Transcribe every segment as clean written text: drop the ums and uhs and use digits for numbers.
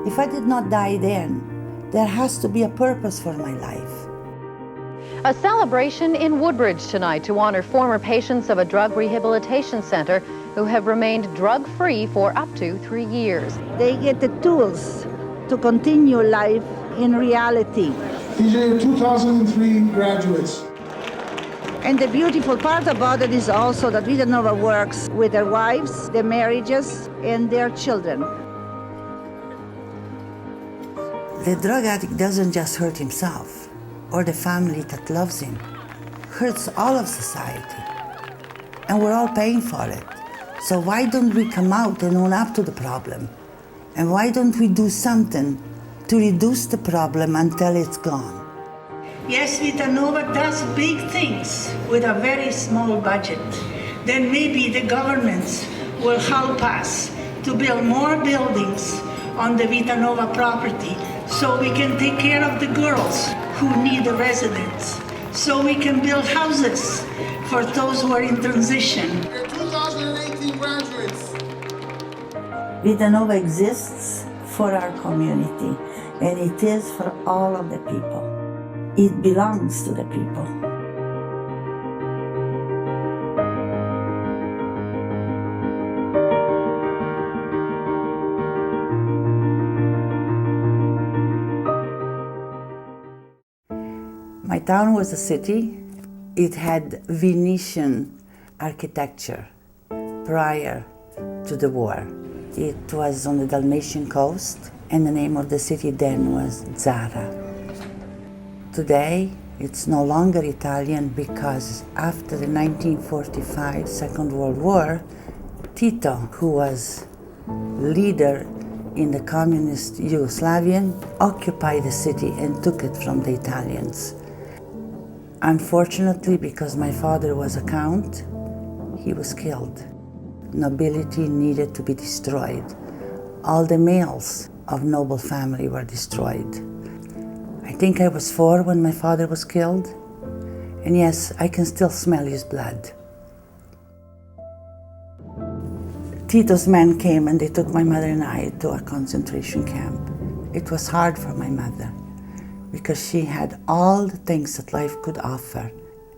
If I did not die then, there has to be a purpose for my life. A celebration in Woodbridge tonight to honor former patients of a drug rehabilitation center who have remained drug-free for up to 3 years. They get the tools to continue life in reality. These are your 2003 graduates. And the beautiful part about it is also that Vitanova works with their wives, their marriages, and their children. The drug addict doesn't just hurt himself or the family that loves him, hurts all of society. And we're all paying for it. So why don't we come out and own up to the problem? And why don't we do something to reduce the problem until it's gone? Yes, Vitanova does big things with a very small budget. Then maybe the governments will help us to build more buildings on the Vitanova property so we can take care of the girls who need a residence, so we can build houses for those who are in transition. Your 2018 graduates. Vitanova exists for our community, and it is for all of the people. It belongs to the people. My town was a city. It had Venetian architecture prior to the war. It was on the Dalmatian coast, and the name of the city then was Zara. Today, it's no longer Italian because after the 1945 Second World War, Tito, who was leader in the communist Yugoslavian, occupied the city and took it from the Italians. Unfortunately, because my father was a count, he was killed. Nobility needed to be destroyed. All the males of noble family were destroyed. I think I was 4 when my father was killed, and yes, I can still smell his blood. Tito's men came and they took my mother and I to a concentration camp. It was hard for my mother because she had all the things that life could offer.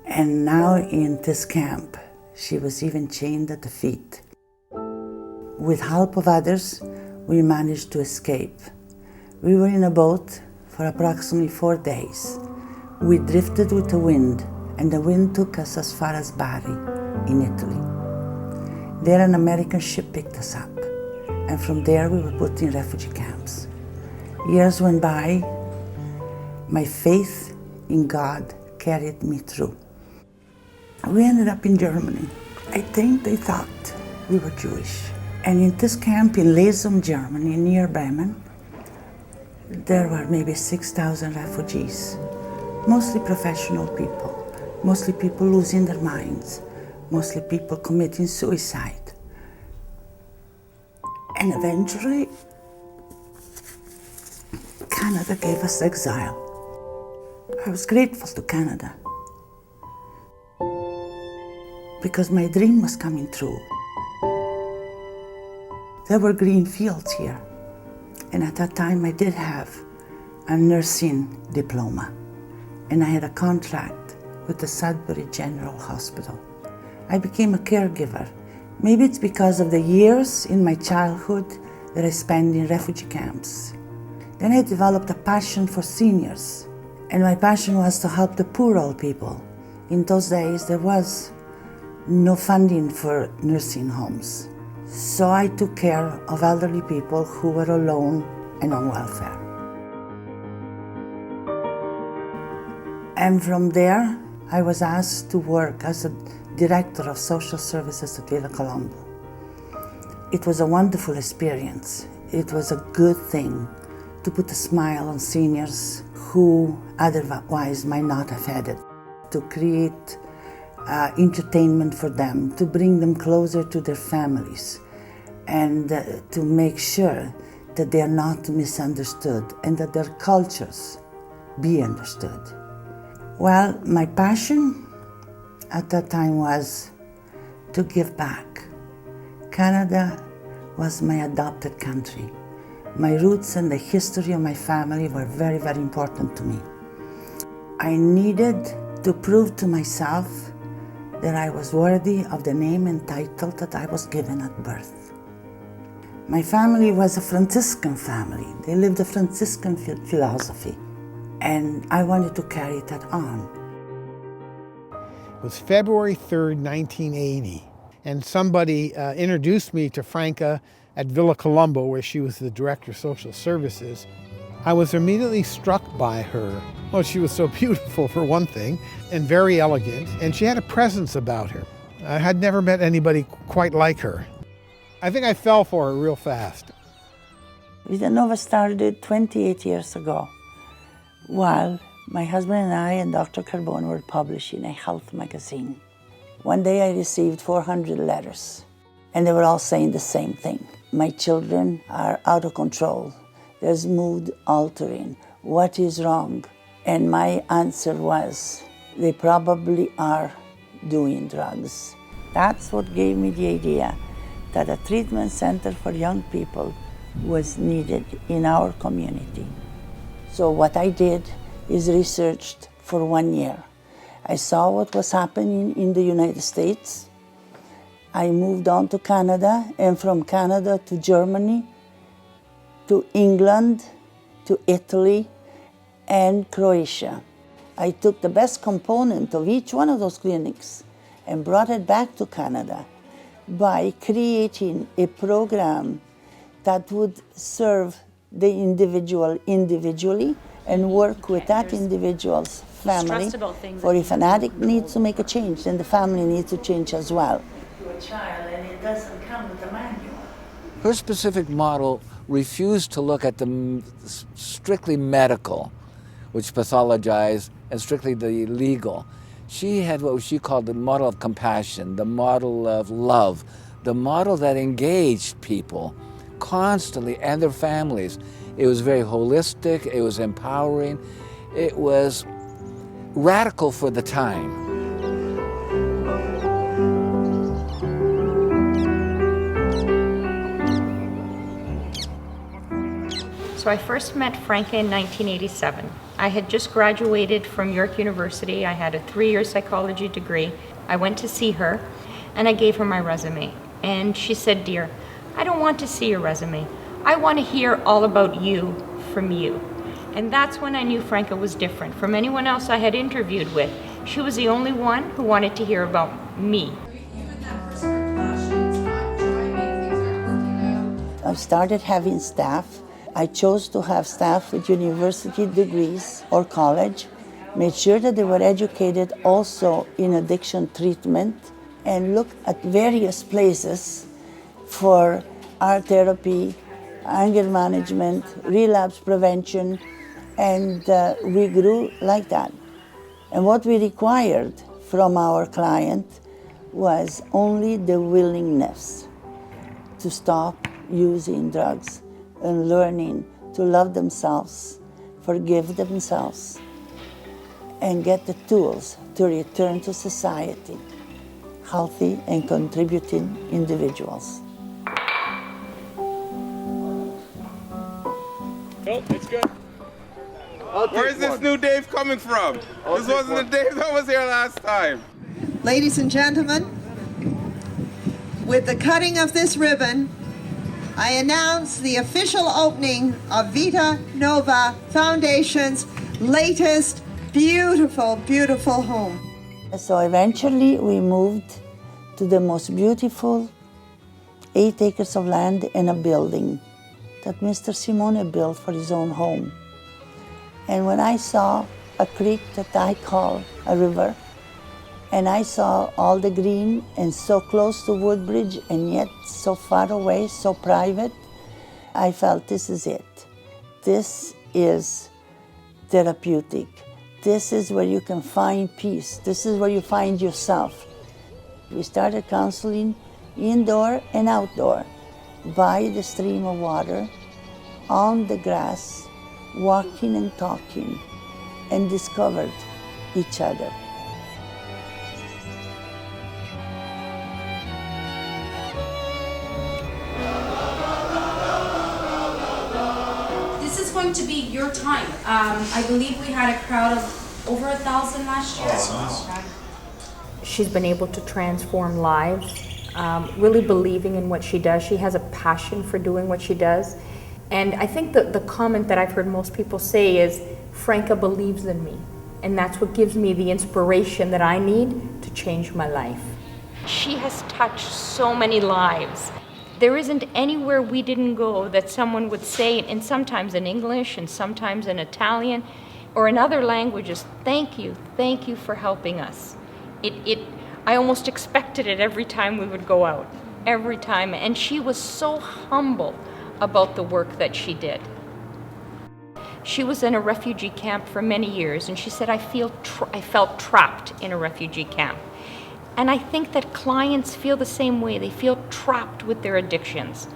And now in this camp, she was even chained at the feet. With help of others, we managed to escape. We were in a boat for approximately 4 days. We drifted with the wind, and the wind took us as far as Bari in Italy. There an American ship picked us up, and from there we were put in refugee camps. Years went by. My faith in God carried me through. We ended up in Germany. I think they thought we were Jewish. And in this camp in Lesum, Germany, near Bremen, there were maybe 6,000 refugees, mostly professional people, mostly people losing their minds, mostly people committing suicide. And eventually, Canada gave us exile. I was grateful to Canada because my dream was coming true. There were green fields here, and at that time I did have a nursing diploma, and I had a contract with the Sudbury General Hospital. I became a caregiver. Maybe it's because of the years in my childhood that I spent in refugee camps. Then I developed a passion for seniors, and my passion was to help the poor old people. In those days, there was no funding for nursing homes. So I took care of elderly people who were alone and on welfare. And from there, I was asked to work as a director of social services at Villa Colombo. It was a wonderful experience. It was a good thing to put a smile on seniors who otherwise might not have had it, to create entertainment for them, to bring them closer to their families, and to make sure that they are not misunderstood and that their cultures be understood. Well, my passion at that time was to give back. Canada was my adopted country. My roots and the history of my family were very, very important to me. I needed to prove to myself that I was worthy of the name and title that I was given at birth. My family was a Franciscan family. They lived a Franciscan philosophy, and I wanted to carry that on. It was February 3rd, 1980, and somebody introduced me to Franca at Villa Colombo, where she was the director of social services. I was immediately struck by her. Well, she was so beautiful, for one thing, and very elegant, and she had a presence about her. I had never met anybody quite like her. I think I fell for her real fast. Vitanova started 28 years ago, while my husband and I and Dr. Carbone were publishing a health magazine. One day I received 400 letters, and they were all saying the same thing. My children are out of control. There's mood altering. What is wrong? And my answer was, they probably are doing drugs. That's what gave me the idea that a treatment center for young people was needed in our community. So what I did is researched for 1 year. I saw what was happening in the United States. I moved on to Canada, and from Canada to Germany, to England, to Italy, and Croatia. I took the best component of each one of those clinics and brought it back to Canada by creating a program that would serve the individual individually and work with that individual's family. For if an addict needs to make a change, then the family needs to change as well. To a child, and it doesn't come with a manual. Her specific model refused to look at the strictly medical, which pathologized, and strictly the legal. She had what she called the model of compassion, the model of love, the model that engaged people constantly and their families. It was very holistic, it was empowering, it was radical for the time. So I first met Franca in 1987. I had just graduated from York University. I had a 3-year psychology degree. I went to see her and I gave her my resume. And she said, "Dear, I don't want to see your resume. I want to hear all about you from you." And that's when I knew Franca was different from anyone else I had interviewed with. She was the only one who wanted to hear about me. I started having staff. I chose to have staff with university degrees or college, made sure that they were educated also in addiction treatment, and looked at various places for art therapy, anger management, relapse prevention, and we grew like that. And what we required from our client was only the willingness to stop using drugs and learning to love themselves, forgive themselves, and get the tools to return to society, healthy and contributing individuals. Oh, it's good. Where's this new Dave coming from? This wasn't the Dave that was here last time. Ladies and gentlemen, with the cutting of this ribbon, I announce the official opening of Vitanova Foundation's latest beautiful, beautiful home. So eventually we moved to the most beautiful 8 acres of land and a building that Mr. Simone built for his own home. And when I saw a creek that I call a river, and I saw all the green and so close to Woodbridge and yet so far away, so private, I felt this is it. This is therapeutic. This is where you can find peace. This is where you find yourself. We started counseling indoor and outdoor, by the stream of water, on the grass, walking and talking, and discovered each other. going to be your time? I believe we had a crowd of over 1,000 last year. She's been able to transform lives, really believing in what she does. She has a passion for doing what she does. And I think the comment that I've heard most people say is, Franca believes in me. And that's what gives me the inspiration that I need to change my life. She has touched so many lives. There isn't anywhere we didn't go that someone would say, and sometimes in English and sometimes in Italian or in other languages, thank you for helping us. I almost expected it every time we would go out, every time. And she was so humble about the work that she did. She was in a refugee camp for many years, and she said, I felt trapped in a refugee camp. And I think that clients feel the same way. They feel trapped with their addictions.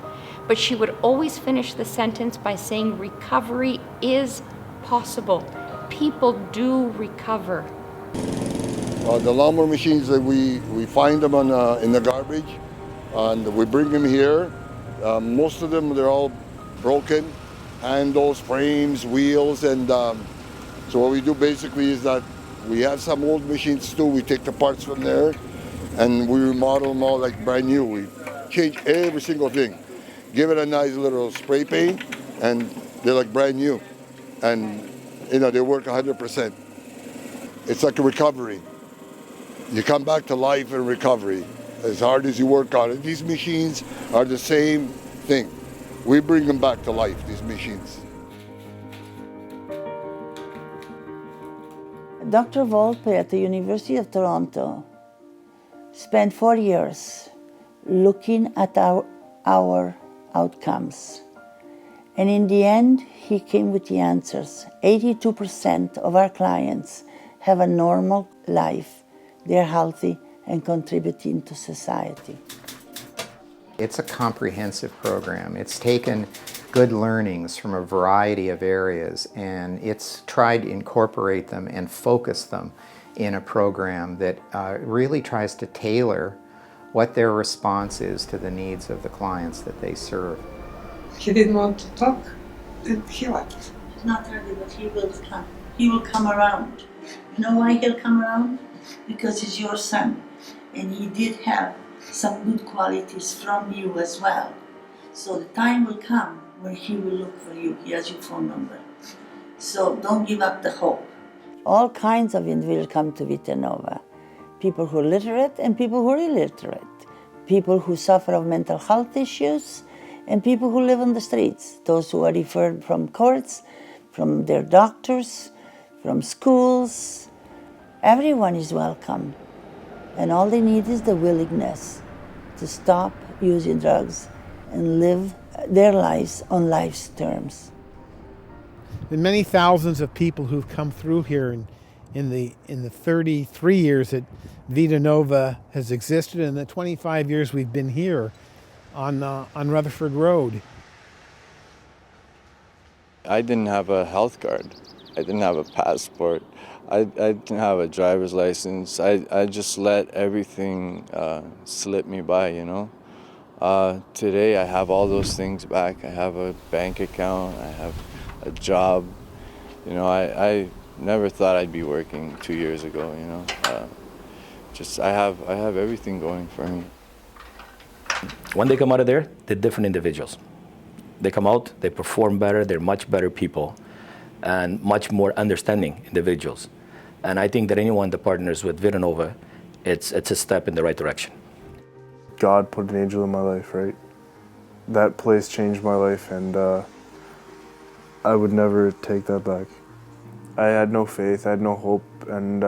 But she would always finish the sentence by saying, recovery is possible. People do recover. The lawnmower machines, that we find them in the garbage, and we bring them here. Most of them, they're all broken, handles, frames, wheels, and so what we do basically is that we have some old machines too. We take the parts from there and we remodel them all like brand new. We change every single thing, give it a nice little spray paint, and they're like brand new. And you know, they work 100%. It's like a recovery. You come back to life in recovery as hard as you work on it. These machines are the same thing. We bring them back to life, these machines. Dr. Volpe at the University of Toronto spent 4 years looking at our outcomes. And in the end, he came with the answers. 82% of our clients have a normal life. They're healthy and contributing to society. It's a comprehensive program. It's taken good learnings from a variety of areas, and it's tried to incorporate them and focus them in a program that really tries to tailor what their response is to the needs of the clients that they serve. He didn't want to talk, and he left. He's not ready, but he will come. He will come around. You know why he'll come around? Because he's your son, and he did have some good qualities from you as well. So the time will come when he will look for you. He has your phone number. So don't give up the hope. All kinds of individuals come to Vitanova. People who are literate and people who are illiterate. People who suffer of mental health issues and people who live on the streets. Those who are referred from courts, from their doctors, from schools. Everyone is welcome. And all they need is the willingness to stop using drugs and live their lives on life's terms. The many thousands of people who've come through here in the 33 years that Vitanova has existed and the 25 years we've been here on Rutherford Road. I didn't have a health card. I didn't have a passport. I didn't have a driver's license. I just let everything slip me by, you know. Today I have all those things back. I have a bank account. I have a job. You know, I never thought I'd be working 2 years ago, you know. I have everything going for me. When they come out of there, they're different individuals. They come out, they perform better, they're much better people and much more understanding individuals. And I think that anyone that partners with Vitanova, it's a step in the right direction. God put an angel in my life, right? That place changed my life, and I would never take that back. I had no faith, I had no hope, and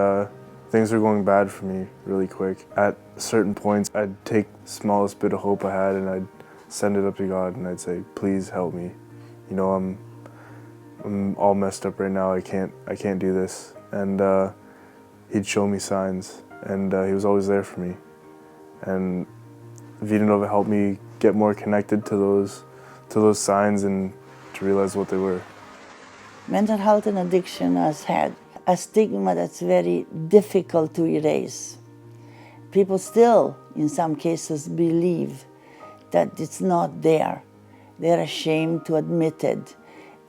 things were going bad for me really quick. At certain points, I'd take the smallest bit of hope I had and I'd send it up to God and I'd say, please help me. You know, I'm all messed up right now, I can't do this. And he'd show me signs, and he was always there for me. And Vitanova helped me get more connected to those signs and to realize what they were. Mental health and addiction has had a stigma that's very difficult to erase. People still, in some cases, believe that it's not there. They're ashamed to admit it.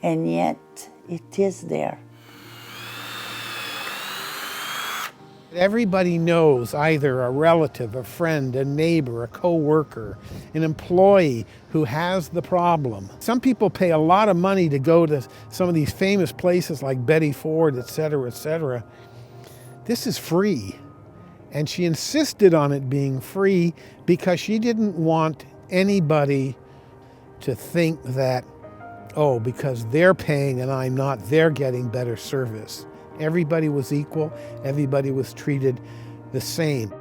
and yet it is there. Everybody knows either a relative, a friend, a neighbor, a co-worker, an employee who has the problem. Some people pay a lot of money to go to some of these famous places like Betty Ford, et cetera, et cetera. This is free. And she insisted on it being free because she didn't want anybody to think that, oh, because they're paying and I'm not, they're getting better service. Everybody was equal, everybody was treated the same.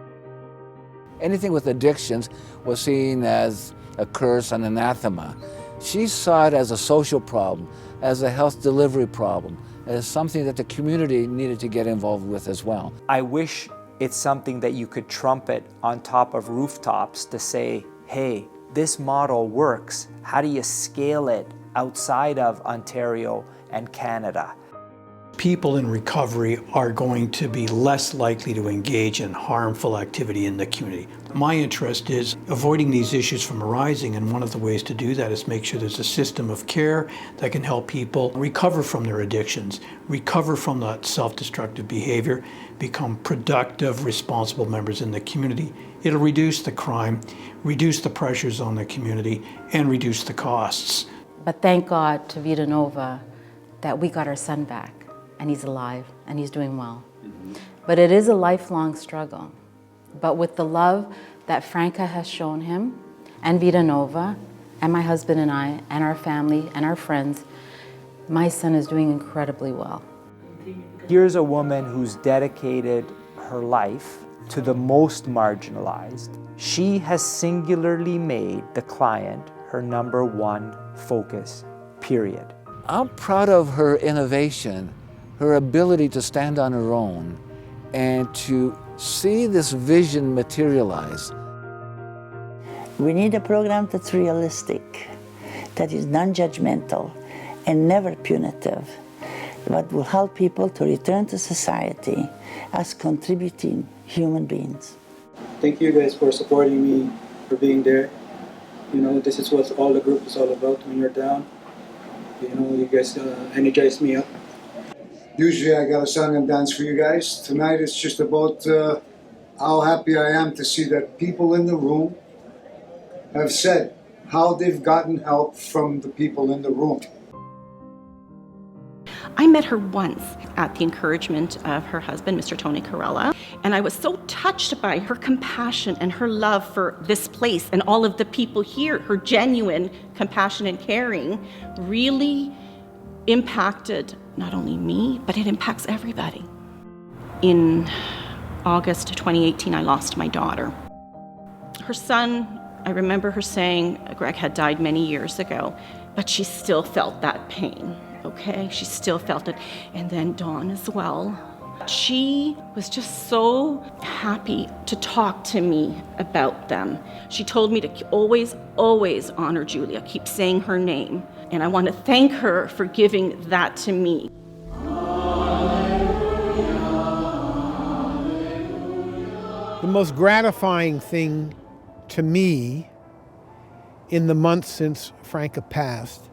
Anything with addictions was seen as a curse and anathema. She saw it as a social problem, as a health delivery problem, as something that the community needed to get involved with as well. I wish it's something that you could trumpet on top of rooftops to say, hey, this model works. How do you scale it outside of Ontario and Canada? People in recovery are going to be less likely to engage in harmful activity in the community. My interest is avoiding these issues from arising, and one of the ways to do that is make sure there's a system of care that can help people recover from their addictions, recover from that self-destructive behavior, become productive, responsible members in the community. It'll reduce the crime, reduce the pressures on the community, and reduce the costs. But thank God to Vitanova that we got our son back. And he's alive, and he's doing well. But it is a lifelong struggle. But with the love that Franca has shown him, and Vitanova, and my husband and I, and our family, and our friends, my son is doing incredibly well. Here's a woman who's dedicated her life to the most marginalized. She has singularly made the client her #1 focus, period. I'm proud of her innovation, her ability to stand on her own and to see this vision materialize. We need a program that's realistic, that is non-judgmental and never punitive, but will help people to return to society as contributing human beings. Thank you guys for supporting me, for being there. You know, this is what all the group is all about when you're down. You know, you guys energize me up. Usually I got a song and dance for you guys. Tonight it's just about how happy I am to see that people in the room have said how they've gotten help from the people in the room. I met her once at the encouragement of her husband, Mr. Tony Carella, and I was so touched by her compassion and her love for this place and all of the people here. Her genuine compassion and caring really impacted not only me, but it impacts everybody. In August 2018, I lost my daughter. Her son, I remember her saying Greg had died many years ago, but she still felt that pain, okay? She still felt it. And then Dawn as well. She was just so happy to talk to me about them. She told me to always, always honor Julia, keep saying her name. And I want to thank her for giving that to me. The most gratifying thing to me in the months since Franca passed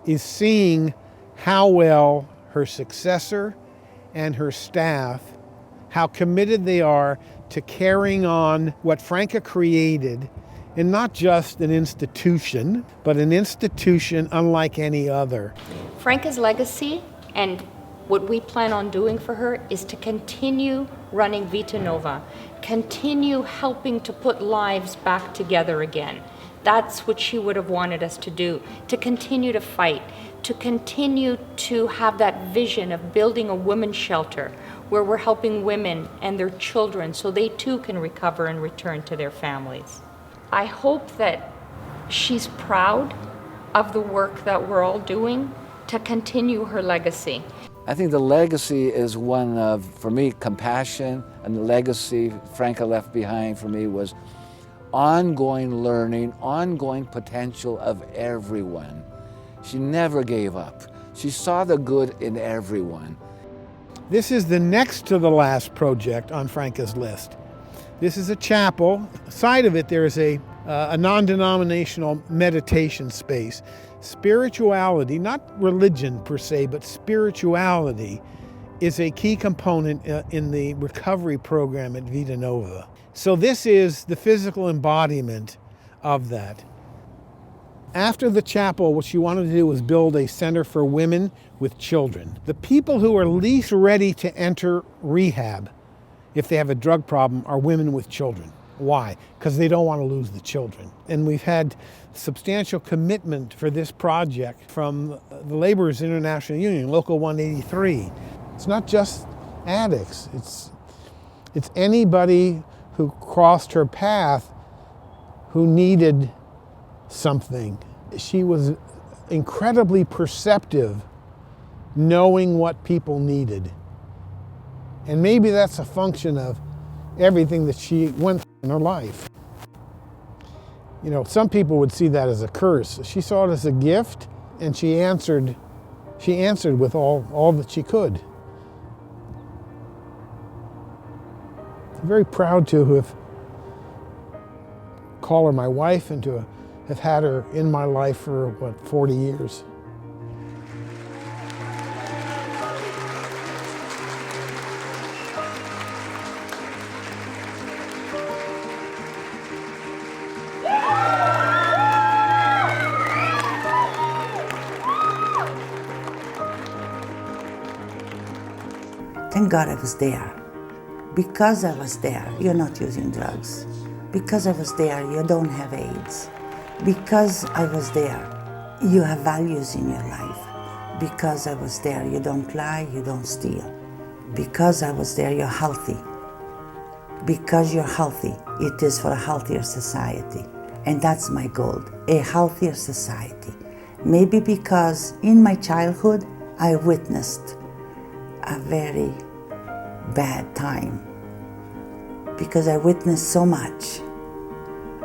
is seeing how well her successor and her staff, how committed they are to carrying on what Franca created, and not just an institution, but an institution unlike any other. Franca's legacy and what we plan on doing for her is to continue running Vitanova, continue helping to put lives back together again. That's what she would have wanted us to do, to continue to fight, to continue to have that vision of building a women's shelter where we're helping women and their children so they too can recover and return to their families. I hope that she's proud of the work that we're all doing to continue her legacy. I think the legacy is one of, for me, compassion, and the legacy Franca left behind for me was ongoing learning, ongoing potential of everyone. She never gave up. She saw the good in everyone. This is the next to the last project on Franca's list. This is a chapel. Side of it, there is a a non-denominational meditation space. Spirituality, not religion per se, but spirituality is a key component in the recovery program at Vitanova. So this is the physical embodiment of that. After the chapel, what she wanted to do was build a center for women with children. The people who are least ready to enter rehab, if they have a drug problem, are women with children. Why? Because they don't want to lose the children. And we've had substantial commitment for this project from the Laborers International Union, Local 183. It's not just addicts, it's anybody who crossed her path who needed something. She was incredibly perceptive, knowing what people needed. And maybe that's a function of everything that she went through in her life. You know, some people would see that as a curse. She saw it as a gift, and she answered with all that she could. I'm very proud to have called her my wife and to have had her in my life for, 40 years. Thank God I was there. Because I was there, you're not using drugs. Because I was there, you don't have AIDS. Because I was there, you have values in your life. Because I was there, you don't lie, you don't steal. Because I was there, you're healthy. Because you're healthy, it is for a healthier society. And that's my goal, a healthier society. Maybe because in my childhood, I witnessed a very bad time. Because I witnessed so much.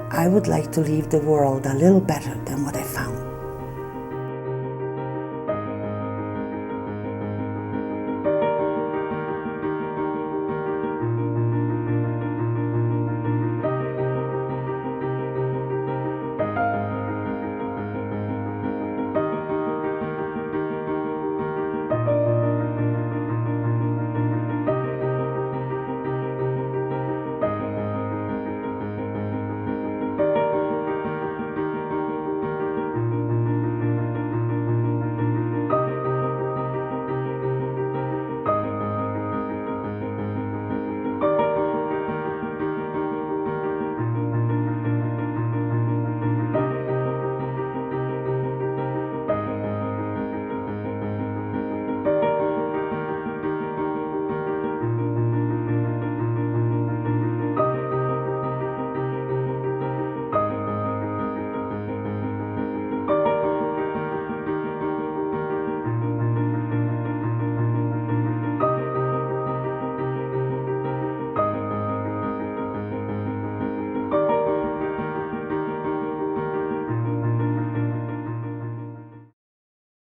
I would like to leave the world a little better than what I found.